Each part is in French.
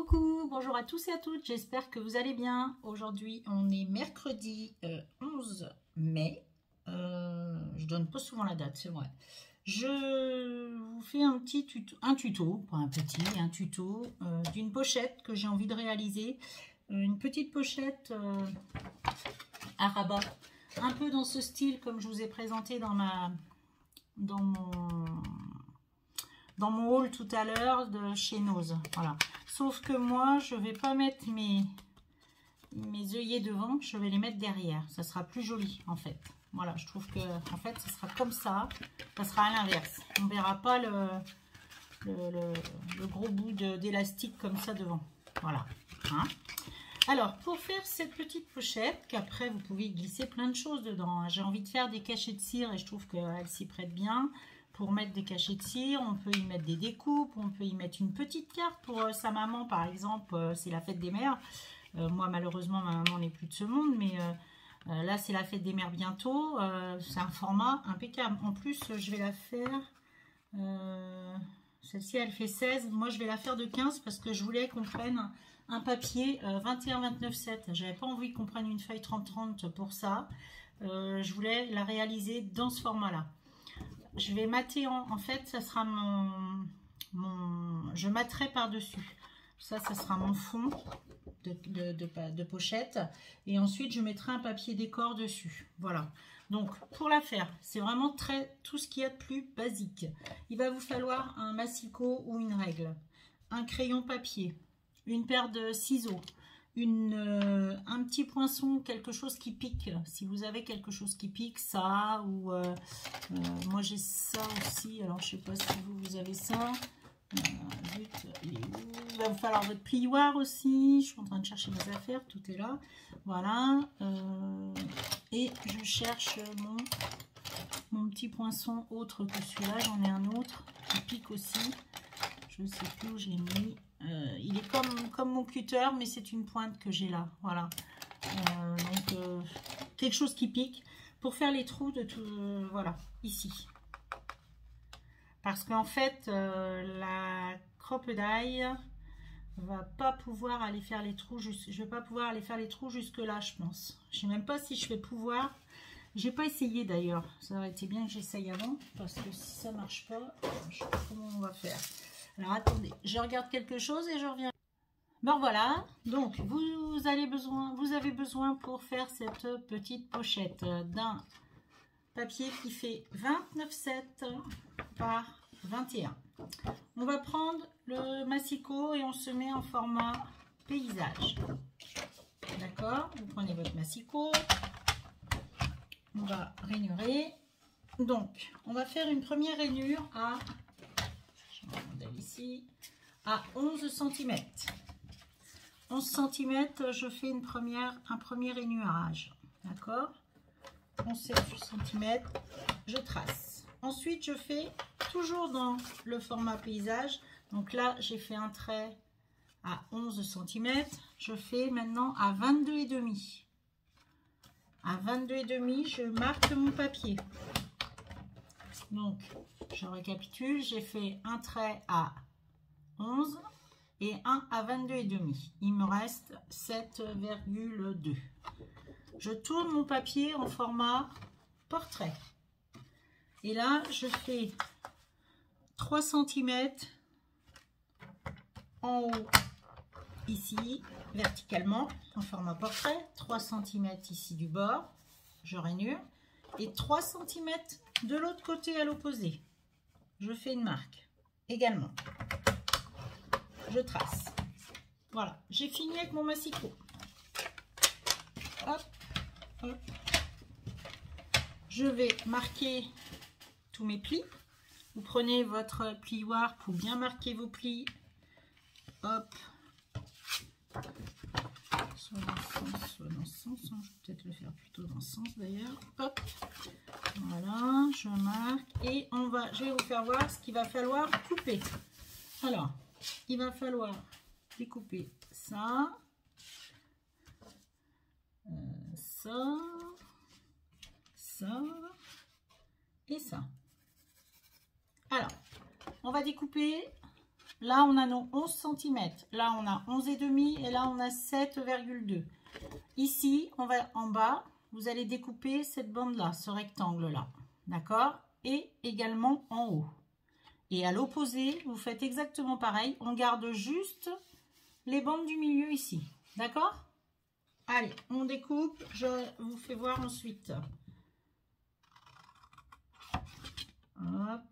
Coucou, bonjour à tous et à toutes, j'espère que vous allez bien. Aujourd'hui, on est mercredi 11 mai. Je donne pas souvent la date, c'est vrai. Je vous fais un tuto, pas un petit, un tuto d'une pochette que j'ai envie de réaliser. Une petite pochette à rabat, un peu dans ce style comme je vous ai présenté dans mon haul tout à l'heure de chez Nose. Voilà. Sauf que moi, je vais pas mettre mes œillets devant, je vais les mettre derrière. Ça sera plus joli en fait. Voilà, je trouve que en fait, ça sera comme ça. Ça sera à l'inverse. On verra pas le gros bout d'élastique comme ça devant. Voilà. Hein? Alors, pour faire cette petite pochette, qu'après vous pouvez glisser plein de choses dedans. J'ai envie de faire des cachets de cire et je trouve qu'elle s'y prête bien. Pour mettre des cachets de cire, on peut y mettre des découpes, on peut y mettre une petite carte pour sa maman par exemple, c'est la fête des mères. Moi malheureusement ma maman n'est plus de ce monde, mais là c'est la fête des mères bientôt. C'est un format impeccable. En plus je vais la faire, celle-ci elle fait 16, moi je vais la faire de 15 parce que je voulais qu'on prenne un papier 21-29-7. J'avais pas envie qu'on prenne une feuille 30-30 pour ça. Je voulais la réaliser dans ce format là. Je vais mater en fait, ça sera je materai par-dessus. Ça sera mon fond de pochette. Et ensuite, je mettrai un papier décor dessus. Voilà. Donc, pour la faire, c'est vraiment tout ce qu'il y a de plus basique. Il va vous falloir un massicot ou une règle, un crayon papier, une paire de ciseaux, un petit poinçon, quelque chose qui pique. Si vous avez quelque chose qui pique, ça, ou moi j'ai ça aussi. Alors je sais pas si vous avez ça. Il va vous falloir votre plioir aussi. Je suis en train de chercher mes affaires, tout est là. Voilà. Et je cherche mon petit poinçon autre que celui-là. J'en ai un autre qui pique aussi. Je ne sais plus où j'ai mis. Il est comme mon cutter, mais c'est une pointe que j'ai là. Voilà. Donc, quelque chose qui pique pour faire les trous de tout. Voilà, ici. Parce qu'en fait, la crocodile va pas pouvoir aller faire les trous. Je vais pas pouvoir aller faire les trous jusque là, je pense. Je sais même pas si je vais pouvoir. J'ai pas essayé d'ailleurs. Ça aurait été bien que j'essaye avant, parce que si ça marche pas, je sais pas comment on va faire. Alors attendez, je regarde quelque chose et je reviens. Bon voilà, donc vous avez besoin pour faire cette petite pochette d'un papier qui fait 29,7 par 21. On va prendre le massicot et on se met en format paysage. D'accord, vous prenez votre massicot, on va rainurer. Donc, on va faire une première rainure à... ici à 11 cm. 11 cm, je fais un premier rainurage. D'accord, 11 cm, je trace. Ensuite, je fais toujours dans le format paysage. Donc là, j'ai fait un trait à 11 cm. Je fais maintenant à 22,5. À 22,5, je marque mon papier. Donc, je récapitule, j'ai fait un trait à 11 et un à 22,5. Il me reste 7,2. Je tourne mon papier en format portrait. Et là, je fais 3 cm en haut, ici, verticalement, en format portrait. 3 cm ici du bord, je rainure. Et 3 cm de l'autre côté à l'opposé. Je fais une marque également. Je trace. Voilà, j'ai fini avec mon massicot. Hop, hop. Je vais marquer tous mes plis. Vous prenez votre plioir pour bien marquer vos plis. Hop. Soit dans ce sens, soit dans ce sens. Je vais peut-être le faire plutôt dans ce sens d'ailleurs. Hop. Voilà, je marque. Et je vais vous faire voir ce qu'il va falloir couper. Alors, il va falloir découper ça, ça, ça et ça. Alors, on va découper Là, on a nos 11 cm. Là, on a 11,5 et là, on a 7,2. Ici, on va en bas, vous allez découper cette bande-là, ce rectangle-là. D'accord? Et également en haut. Et à l'opposé, vous faites exactement pareil. On garde juste les bandes du milieu ici. D'accord? Allez, on découpe. Je vous fais voir ensuite. Hop.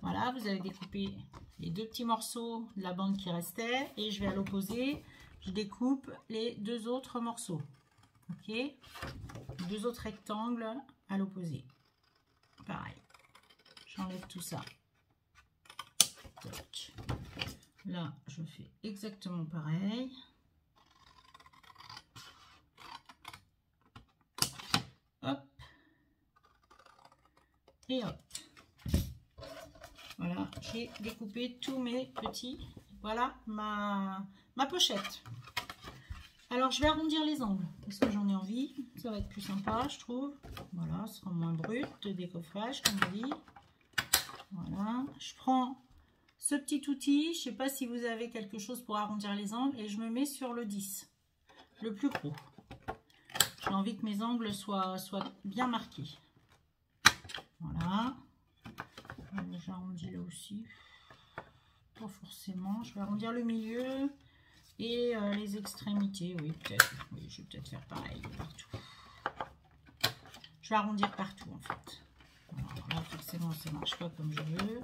Voilà, vous avez découpé les deux petits morceaux de la bande qui restait et je vais à l'opposé, je découpe les deux autres morceaux. Ok, deux autres rectangles à l'opposé. Pareil, j'enlève tout ça. Toc. Là, je fais exactement pareil. Hop. Et hop. Voilà, j'ai découpé tous mes petits. Voilà ma pochette. Alors, je vais arrondir les angles parce que j'en ai envie. Ça va être plus sympa, je trouve. Voilà, ce sera moins brut de décoffrage, comme on dit. Voilà, je prends ce petit outil. Je ne sais pas si vous avez quelque chose pour arrondir les angles et je me mets sur le 10, le plus gros. J'ai envie que mes angles soient bien marqués. Voilà. J'arrondis là aussi. Pas forcément. Je vais arrondir le milieu et les extrémités. Oui, peut-être. Oui, je vais peut-être faire pareil partout. Je vais arrondir partout en fait. Alors là, forcément, ça ne marche pas comme je veux.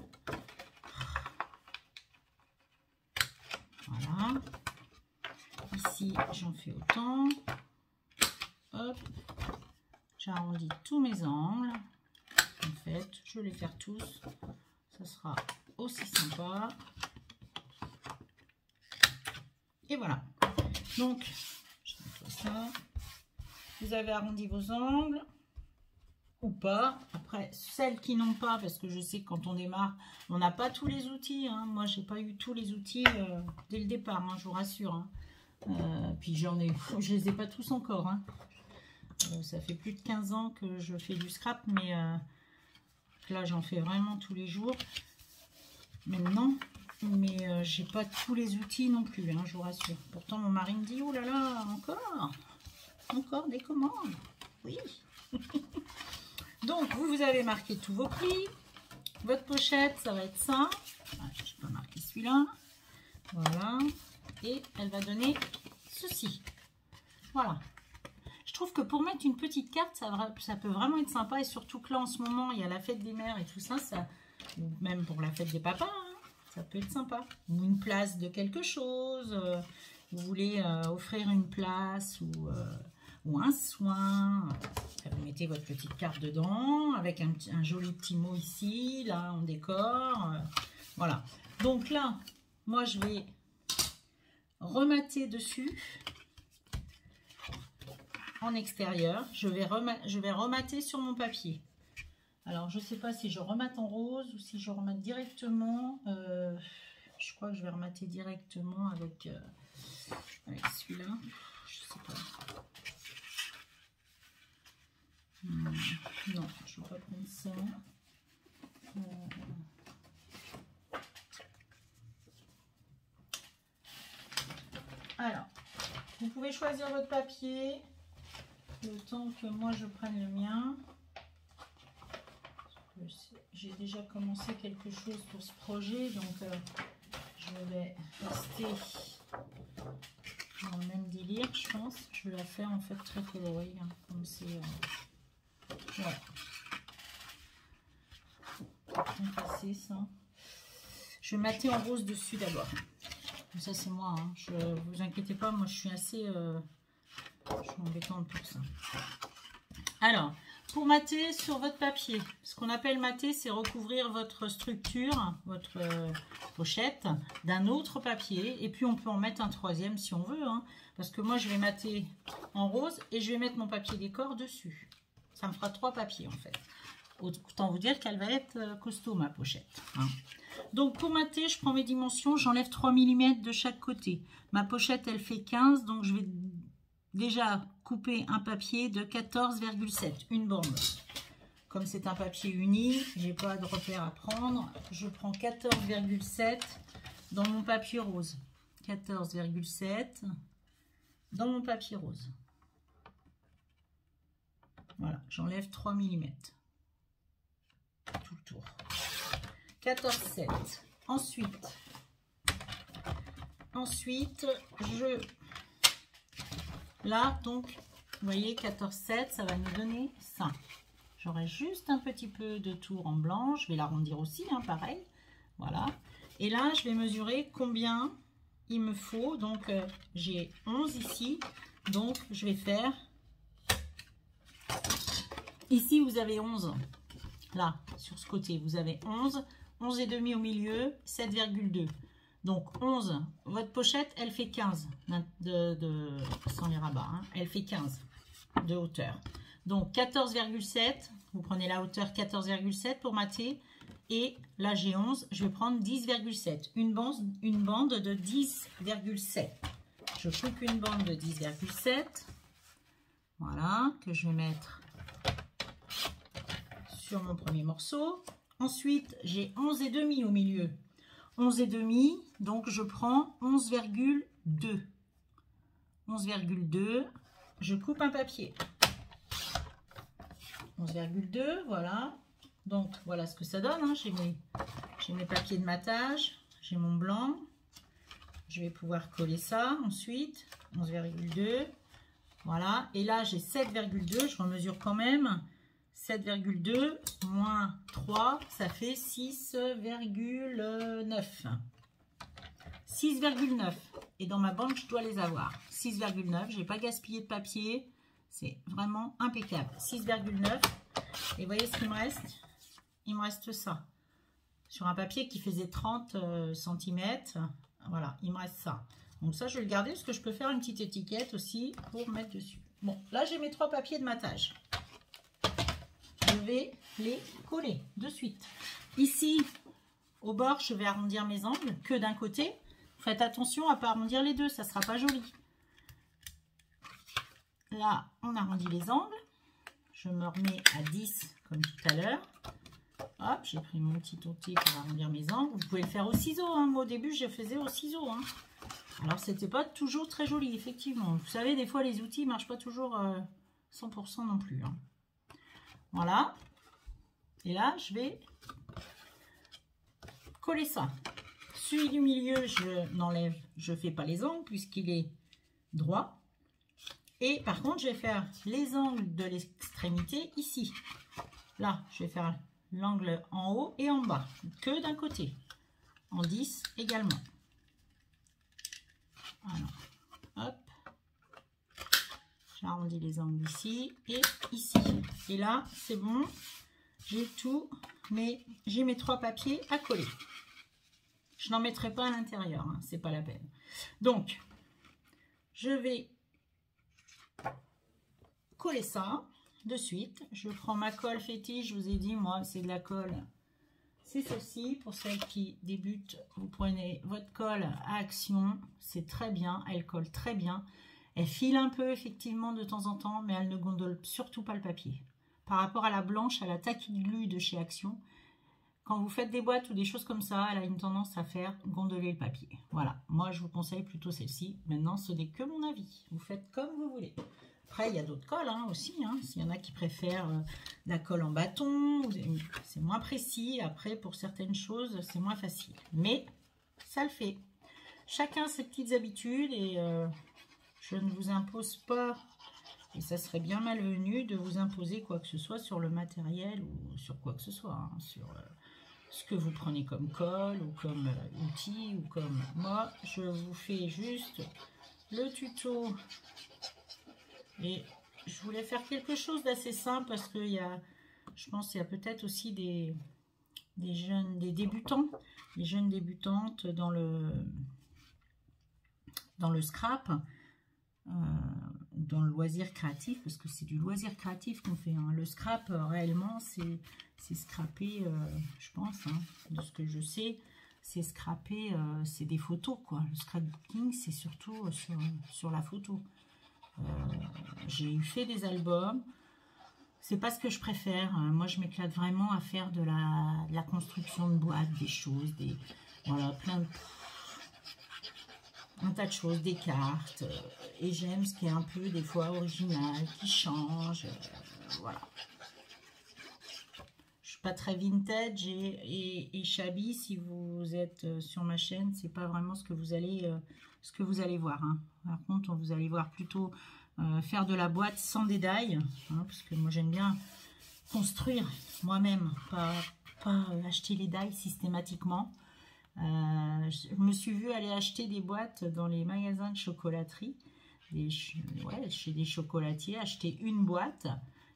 Voilà. Ici, j'en fais autant. Hop. J'arrondis tous mes angles. En fait, je vais les faire tous. Ça sera aussi sympa. Et voilà. Donc, je nettoie ça. Vous avez arrondi vos angles ou pas. Après, celles qui n'ont pas, parce que je sais que quand on démarre, on n'a pas tous les outils. Hein. Moi, j'ai pas eu tous les outils dès le départ, hein, je vous rassure. Hein. Puis je les ai pas tous encore. Hein. Ça fait plus de 15 ans que je fais du scrap, mais là, j'en fais vraiment tous les jours. Maintenant, mais j'ai pas tous les outils non plus, hein, je vous rassure. Pourtant, mon mari me dit, oh là là, encore des commandes. Oui. Donc, vous avez marqué tous vos prix. Votre pochette, ça va être ça. Je n'ai pas marqué celui-là. Voilà. Et elle va donner ceci. Voilà. Je trouve que pour mettre une petite carte, ça peut vraiment être sympa. Et surtout que là, en ce moment, il y a la fête des mères et tout ça. Ou même pour la fête des papas, hein, ça peut être sympa. Ou une place de quelque chose. Vous voulez offrir une place ou un soin. Vous mettez votre petite carte dedans avec un joli petit mot ici, là, en décor. Voilà. Donc là, moi, je vais remater dessus. En extérieur, je vais remater sur mon papier. Alors, je ne sais pas si je remate en rose ou si je remate directement. Je crois que je vais remater directement avec celui-là. Je ne sais pas. Non, je ne vais pas prendre ça. Alors, vous pouvez choisir votre papier. Le temps que moi je prenne le mien. J'ai déjà commencé quelque chose pour ce projet, donc je vais rester dans le même délire, je pense. Je vais la faire en fait très colorée, hein, comme c'est... voilà. Bien passé, ça. Je vais mater en rose dessus d'abord. Ça c'est moi, hein. Je vous inquiétez pas, moi je suis assez... je suis embêtante pour ça. Alors, pour mater sur votre papier, ce qu'on appelle mater, c'est recouvrir votre structure, votre pochette, d'un autre papier. Et puis, on peut en mettre un troisième si on veut. Hein, parce que moi, je vais mater en rose et je vais mettre mon papier décor dessus. Ça me fera 3 papiers, en fait. Autant vous dire qu'elle va être costaud, ma pochette. Hein. Donc, pour mater, je prends mes dimensions, j'enlève 3 mm de chaque côté. Ma pochette, elle fait 15, donc je vais déjà couper un papier de 14,7, une bande. Comme c'est un papier uni, j'ai pas de repère à prendre. Je prends 14,7 dans mon papier rose. 14,7 dans mon papier rose. Voilà, j'enlève 3 mm. Tout le tour. 14,7. Ensuite, là, donc, vous voyez, 14,7, ça va nous donner ça. J'aurai juste un petit peu de tour en blanc. Je vais l'arrondir aussi, hein, pareil. Voilà. Et là, je vais mesurer combien il me faut. Donc, j'ai 11 ici. Donc, je vais faire... Ici, vous avez 11. Là, sur ce côté, vous avez 11. 11 et demi au milieu, 7,2. Donc, 11. Votre pochette, elle fait 15. Sans les rabats. Hein, elle fait 15 de hauteur. Donc, 14,7. Vous prenez la hauteur 14,7 pour mater. Et là, j'ai 11. Je vais prendre 10,7. Une bande de 10,7. Je coupe une bande de 10,7. Voilà, que je vais mettre sur mon premier morceau. Ensuite, j'ai 11 et demi au milieu. 11 et demi, donc je prends 11,2. 11,2. Je coupe un papier. 11,2, voilà. Donc, voilà ce que ça donne. Hein. J'ai mes papiers de matage. J'ai mon blanc. Je vais pouvoir coller ça ensuite. 11,2. Voilà. Et là, j'ai 7,2. Je remesure quand même. 7,2 moins 3, ça fait 6,9. 6,9. Et dans ma bande, je dois les avoir. 6,9. Je n'ai pas gaspillé de papier. C'est vraiment impeccable. 6,9. Et vous voyez ce qu'il me reste? Il me reste ça. Sur un papier qui faisait 30 cm. Voilà, il me reste ça. Donc ça, je vais le garder parce que je peux faire une petite étiquette aussi pour mettre dessus. Bon, là, j'ai mes 3 papiers de matage. Je vais les coller de suite. Ici, au bord, je vais arrondir mes angles que d'un côté. Faites attention à ne pas arrondir les deux, ça ne sera pas joli. Là, on arrondit les angles. Je me remets à 10 comme tout à l'heure. Hop, j'ai pris mon petit outil pour arrondir mes angles. Vous pouvez le faire au ciseau. Hein. Moi, au début, je faisais au ciseau. Hein. Alors, c'était pas toujours très joli, effectivement. Vous savez, des fois, les outils ne marchent pas toujours 100% non plus. Hein. Voilà. Et là, je vais coller ça. Celui du milieu, je n'enlève, je ne fais pas les angles puisqu'il est droit. Et par contre, je vais faire les angles de l'extrémité ici. Là, je vais faire l'angle en haut et en bas, que d'un côté. En 10 également. Alors, hop. J'arrondis les angles ici et ici. Et là, c'est bon. J'ai tout, mais j'ai mes 3 papiers à coller. Je n'en mettrai pas à l'intérieur, hein, c'est pas la peine. Donc, je vais coller ça de suite. Je prends ma colle fétiche, je vous ai dit, moi, c'est de la colle. C'est celle-ci, pour celles qui débutent, vous prenez votre colle à action. C'est très bien, elle colle très bien. Elle file un peu, effectivement, de temps en temps, mais elle ne gondole surtout pas le papier. Par rapport à la blanche, à la Tacky Glue de chez Action, quand vous faites des boîtes ou des choses comme ça, elle a une tendance à faire gondoler le papier. Voilà, moi je vous conseille plutôt celle-ci. Maintenant, ce n'est que mon avis. Vous faites comme vous voulez. Après, il y a d'autres colles hein, aussi. Hein. S'il y en a qui préfèrent la colle en bâton, c'est moins précis. Après, pour certaines choses, c'est moins facile. Mais ça le fait. Chacun ses petites habitudes et je ne vous impose pas. Et ça serait bien malvenu de vous imposer quoi que ce soit sur le matériel ou sur quoi que ce soit. Hein, sur ce que vous prenez comme colle ou comme outil ou comme... Moi, je vous fais juste le tuto. Et je voulais faire quelque chose d'assez simple parce que je pense qu'il y a peut-être aussi des débutants, des jeunes débutantes dans le scrap. dans le loisir créatif, parce que c'est du loisir créatif qu'on fait. Hein. Le scrap, réellement, c'est scraper, je pense, hein, de ce que je sais, c'est scraper, c'est des photos, quoi. Le scrapbooking, c'est surtout sur la photo. J'ai fait des albums, c'est pas ce que je préfère. Moi, je m'éclate vraiment à faire de la construction de boîtes, des choses, voilà, un tas de choses, des cartes, et j'aime ce qui est un peu des fois original, qui change, voilà. Je suis pas très vintage et shabby. Si vous êtes sur ma chaîne, c'est pas vraiment ce que vous allez voir. Hein. Par contre, vous allez voir plutôt faire de la boîte sans détail, hein, parce que moi j'aime bien construire moi-même, pas acheter les dailles systématiquement. Je me suis vue aller acheter des boîtes dans les magasins de chocolaterie, chez des chocolatiers, acheter une boîte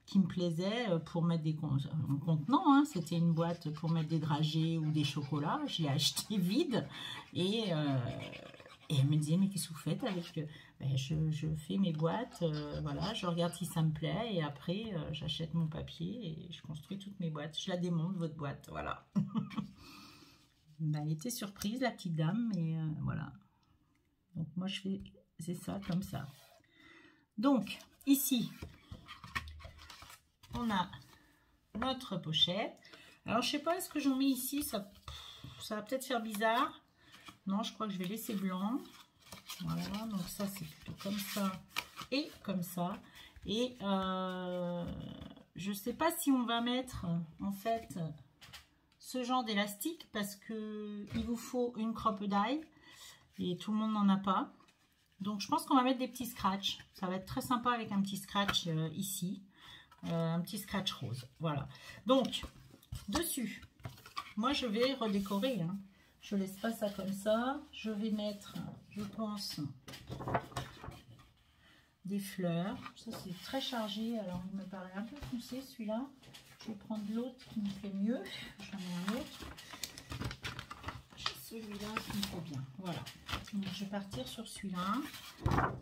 qui me plaisait pour mettre des contenants, hein. C'était une boîte pour mettre des dragées ou des chocolats. Je l'ai acheté vide et elle me disait, mais qu'est-ce que vous faites avec ben, je fais mes boîtes, voilà, je regarde si ça me plaît et après j'achète mon papier et je construis toutes mes boîtes. Je la démonte, votre boîte, voilà. Ben, elle était surprise, la petite dame, mais voilà. Donc moi je fais ça comme ça. Donc ici, on a notre pochette. Alors je sais pas, est-ce que j'en mets ici, ça va peut-être faire bizarre. Non, je crois que je vais laisser blanc. Voilà, donc ça c'est plutôt comme ça et comme ça. Et je sais pas si on va mettre en fait ce genre d'élastique, parce que il vous faut une crop die et tout le monde n'en a pas. Donc je pense qu'on va mettre des petits scratchs. Ça va être très sympa avec un petit scratch ici, un petit scratch rose. Voilà. Donc dessus, moi je vais redécorer. Hein. Je laisse pas ça comme ça. Je vais mettre, je pense, des fleurs. Ça c'est très chargé. Alors il me paraît un peu foncé celui-là. Je vais prendre l'autre qui me fait mieux. J'en ai un autre. Celui-là qui me fait bien. Voilà. Donc, je vais partir sur celui-là.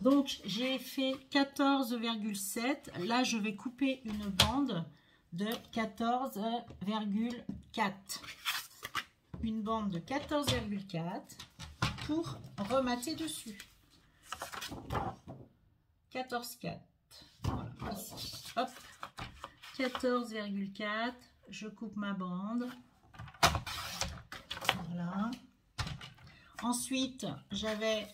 Donc, j'ai fait 14,7. Là, je vais couper une bande de 14,4. Une bande de 14,4 pour remater dessus. 14,4. Voilà, ici. Hop. 14,4, je coupe ma bande, voilà. Ensuite, j'avais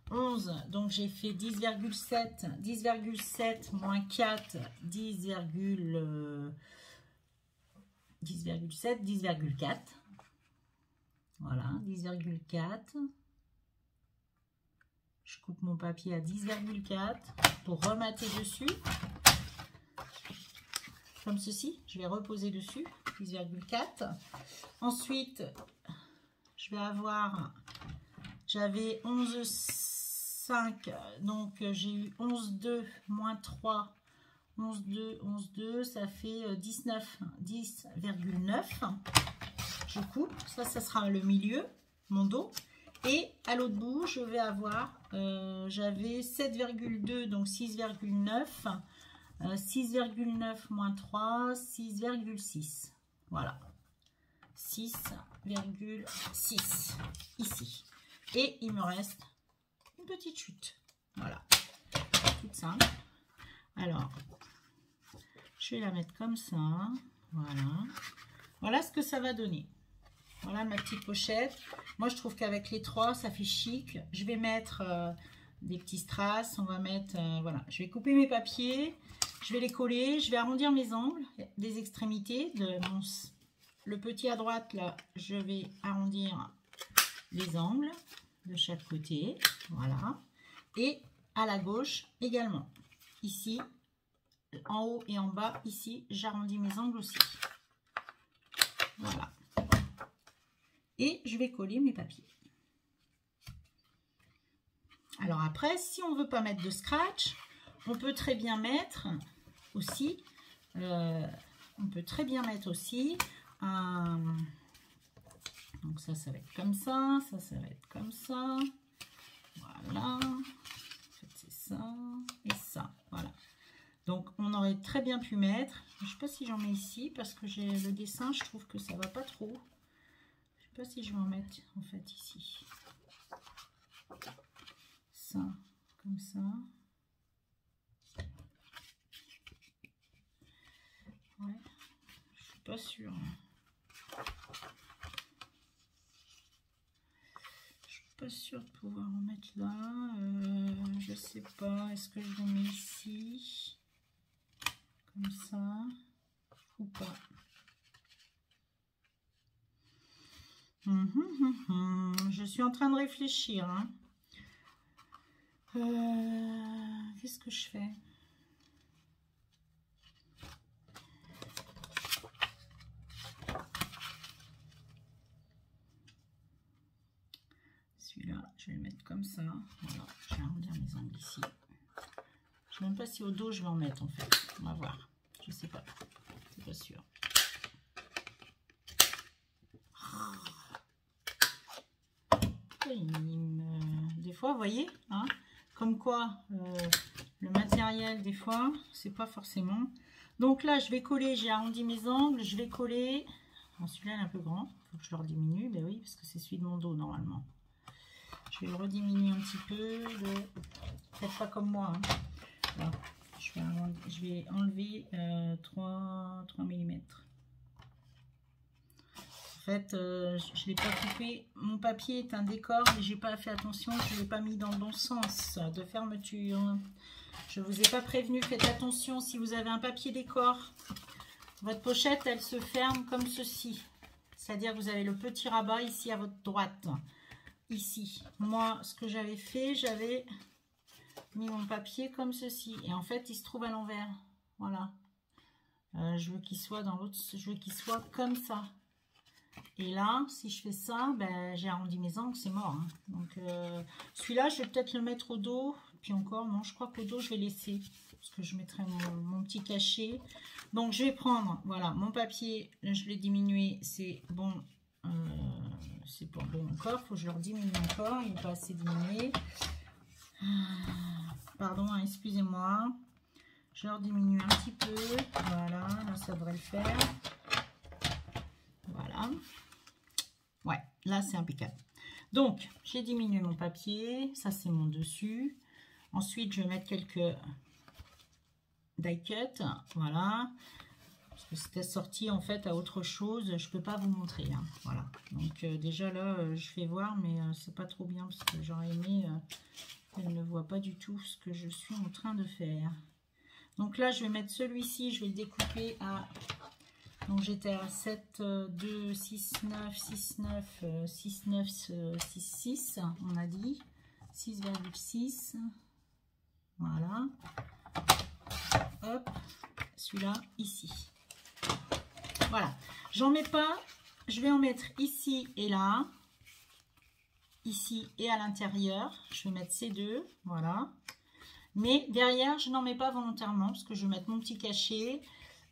11, donc j'ai fait 10,7, 10,7 moins 4, 10,7, 10,4, voilà, 10,4. Je coupe mon papier à 10,4 pour remater dessus. Comme ceci, je vais reposer dessus, 10,4. Ensuite, je vais avoir, j'avais 11,5, donc j'ai eu 11,2 moins 3, 11,2, 11,2, ça fait 19, 10,9. Je coupe, ça sera le milieu, mon dos. Et à l'autre bout, je vais avoir, j'avais 7,2, donc 6,9. 6,9 moins 3, 6,6. Voilà. 6,6 ici. Et il me reste une petite chute. Voilà. Toute simple. Alors, je vais la mettre comme ça. Voilà. Voilà ce que ça va donner. Voilà ma petite pochette. Moi, je trouve qu'avec les trois, ça fait chic. Je vais mettre des petits strass. On va mettre, voilà. Je vais couper mes papiers. Je vais les coller, je vais arrondir mes angles des extrémités de le petit à droite là, je vais arrondir les angles de chaque côté, voilà, et à la gauche également. Ici, en haut et en bas, ici, j'arrondis mes angles aussi. Voilà. Et je vais coller mes papiers. Alors après, si on ne veut pas mettre de scratch, on peut très bien mettre aussi, donc ça va être comme ça, ça va être comme ça, voilà, ça et ça. Voilà. Donc, on aurait très bien pu mettre... Je ne sais pas si j'en mets ici, parce que j'ai le dessin, je trouve que ça va pas trop. Je ne sais pas si je vais en mettre, en fait, ici. Ça, comme ça. Ouais, je suis pas sûre. Je suis pas sûre de pouvoir en mettre là. Je sais pas. Est-ce que je le mets ici? Comme ça. Ou pas? Je suis en train de réfléchir. Hein. Qu'est-ce que je fais? Celui-là, je vais le mettre comme ça. Voilà, je vais arrondir mes angles ici. Je ne sais même pas si au dos je vais en mettre en fait. On va voir. Je sais pas. C'est pas sûr. Des fois, vous voyez, hein, comme quoi le matériel, des fois, c'est pas forcément. Donc là, je vais coller, j'ai arrondi mes angles, je vais coller. Celui-là est un peu grand, il faut que je le rediminue, ben oui, parce que c'est celui de mon dos normalement. Je vais le rediminuer un petit peu. Faites pas comme moi. Hein. Là, je vais enlever 3 mm. En fait, je ne l'ai pas coupé. Mon papier est un décor, mais j'ai pas fait attention. Je ne l'ai pas mis dans le bon sens de fermeture. Je ne vous ai pas prévenu. Faites attention si vous avez un papier décor. Votre pochette, elle se ferme comme ceci. C'est-à-dire que vous avez le petit rabat ici à votre droite. Ici. Moi, ce que j'avais fait, j'avais mis mon papier comme ceci. Et en fait, il se trouve à l'envers. Voilà. Je veux qu'il soit dans l'autre. Je veux qu'il soit comme ça. Et là, si je fais ça, ben, j'ai arrondi mes angles, c'est mort. Hein. Donc, celui-là, je vais peut-être le mettre au dos. Puis encore, non, je crois qu'au dos, je vais laisser. Parce que je mettrai mon petit cachet. Donc, je vais prendre, voilà, mon papier. Là, je l'ai diminué. C'est bon. C'est pas bon encore. Il faut que je le rediminue encore. Il n'est pas assez diminué. Pardon, hein, excusez-moi. Je le rediminue un petit peu. Voilà, là, ça devrait le faire. Voilà. Ouais, là, c'est impeccable. Donc, j'ai diminué mon papier. Ça, c'est mon dessus. Ensuite, je vais mettre quelques die cut. Voilà. Parce que c'était sorti, en fait, à autre chose. Je ne peux pas vous montrer. Hein. Voilà. Donc, déjà, là, je fais voir, mais c'est pas trop bien. Parce que j'aurais aimé... elle ne voit pas du tout ce que je suis en train de faire. Donc là, je vais mettre celui-ci. Je vais le découper à... Donc j'étais à 7, 2, 6, 9, 6, 9, 6, 9, 6, 6, on a dit. 6,6. Voilà. Hop. Celui-là, ici. Voilà. J'en mets pas. Je vais en mettre ici et là. Ici et à l'intérieur. Je vais mettre ces deux. Voilà. Mais derrière, je n'en mets pas volontairement parce que je vais mettre mon petit cachet.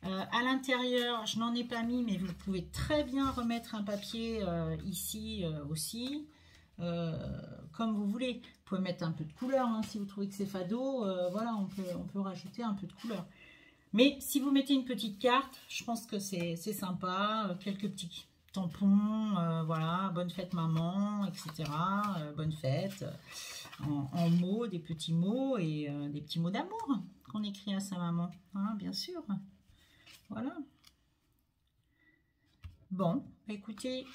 À l'intérieur, je n'en ai pas mis, mais vous pouvez très bien remettre un papier ici aussi, comme vous voulez. Vous pouvez mettre un peu de couleur, hein, si vous trouvez que c'est fado, voilà, on peut rajouter un peu de couleur. Mais si vous mettez une petite carte, je pense que c'est sympa, quelques petits tampons, voilà, bonne fête maman, etc. Bonne fête, en mots, des petits mots et des petits mots d'amour qu'on écrit à sa maman, hein, bien sûr. Voilà. Bon, écoutez,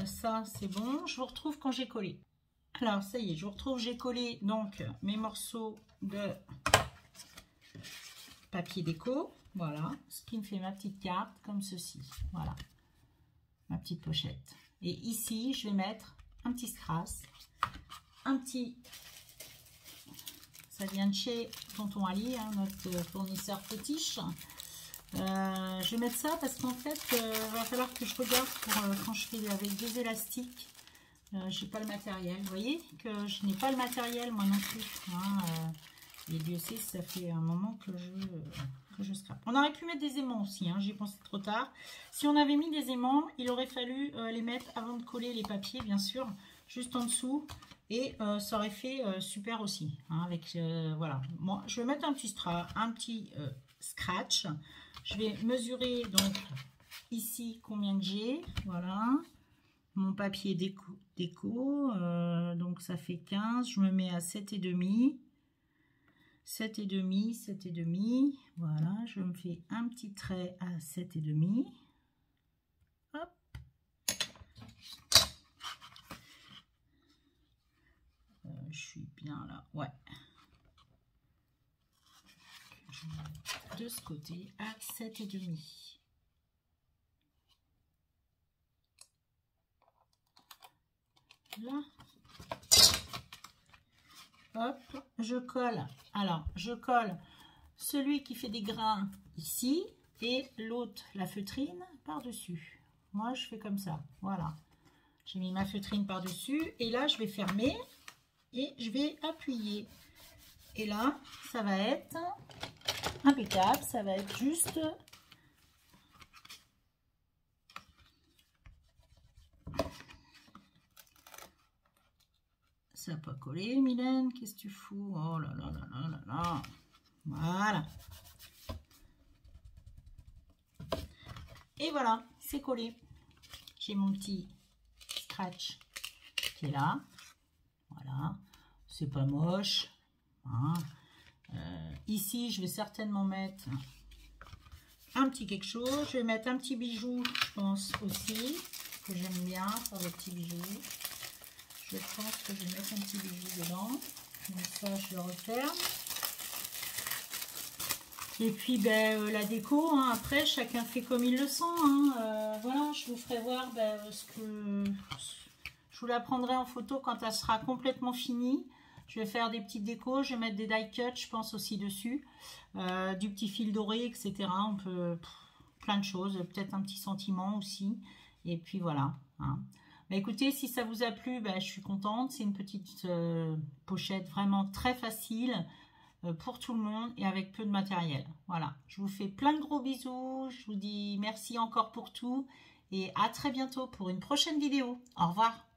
ça c'est bon. Je vous retrouve quand j'ai collé. Alors, ça y est, je vous retrouve, j'ai collé donc mes morceaux de papier déco. Voilà, ce qui me fait ma petite carte comme ceci. Voilà, ma petite pochette. Et ici, je vais mettre un petit strass, un petit... Ça vient de chez Tonton Ali, hein, notre fournisseur fétiche. Je vais mettre ça parce qu'en fait, il va falloir que je regarde pour, quand je fais avec des élastiques. Je n'ai pas le matériel. Vous voyez que je n'ai pas le matériel, moi non plus. Hein, et Dieu sait, ça fait un moment que je scrape. On aurait pu mettre des aimants aussi, hein, j'y pensé trop tard. Si on avait mis des aimants, il aurait fallu les mettre avant de coller les papiers, bien sûr. juste en dessous. Et ça aurait fait super aussi. Hein, avec, voilà. Moi, je vais mettre un petit scratch. Je vais mesurer donc ici combien que j'ai. Voilà. Mon papier déco. Donc ça fait 15. Je me mets à 7,5. 7,5, 7,5. Voilà. Je me fais un petit trait à 7,5. Hop. Je suis bien là. Ouais. Je mets de ce côté à 7,5. Là. Hop, je colle. Alors, je colle celui qui fait des grains ici et l'autre, la feutrine, par-dessus. Moi, je fais comme ça. Voilà. J'ai mis ma feutrine par-dessus et là, je vais fermer et je vais appuyer. Et là, ça va être impeccable. Ça va être juste... Ça n'a pas collé, Mylène. Qu'est-ce que tu fous? Oh là là là là là là. Voilà. Et voilà, c'est collé. J'ai mon petit scratch qui est là. Voilà. C'est pas moche. Hein. Ici, je vais certainement mettre un petit quelque chose. Je vais mettre un petit bijou, je pense aussi, que j'aime bien faire des petits bijoux. Je pense que je vais mettre un petit bijou dedans. Donc ça, je le referme. Et puis, la déco, hein, après, chacun fait comme il le sent. Hein. Voilà, je vous ferai voir ce que... Je vous la prendrai en photo quand elle sera complètement finie. Je vais faire des petites décos. Je vais mettre des die cut, je pense, aussi dessus. Du petit fil doré, etc. On peut... plein de choses. Peut-être un petit sentiment aussi. Et puis, voilà. Hein. Bah, écoutez, si ça vous a plu, je suis contente. C'est une petite pochette vraiment très facile pour tout le monde et avec peu de matériel. Voilà, je vous fais plein de gros bisous. Je vous dis merci encore pour tout et à très bientôt pour une prochaine vidéo. Au revoir.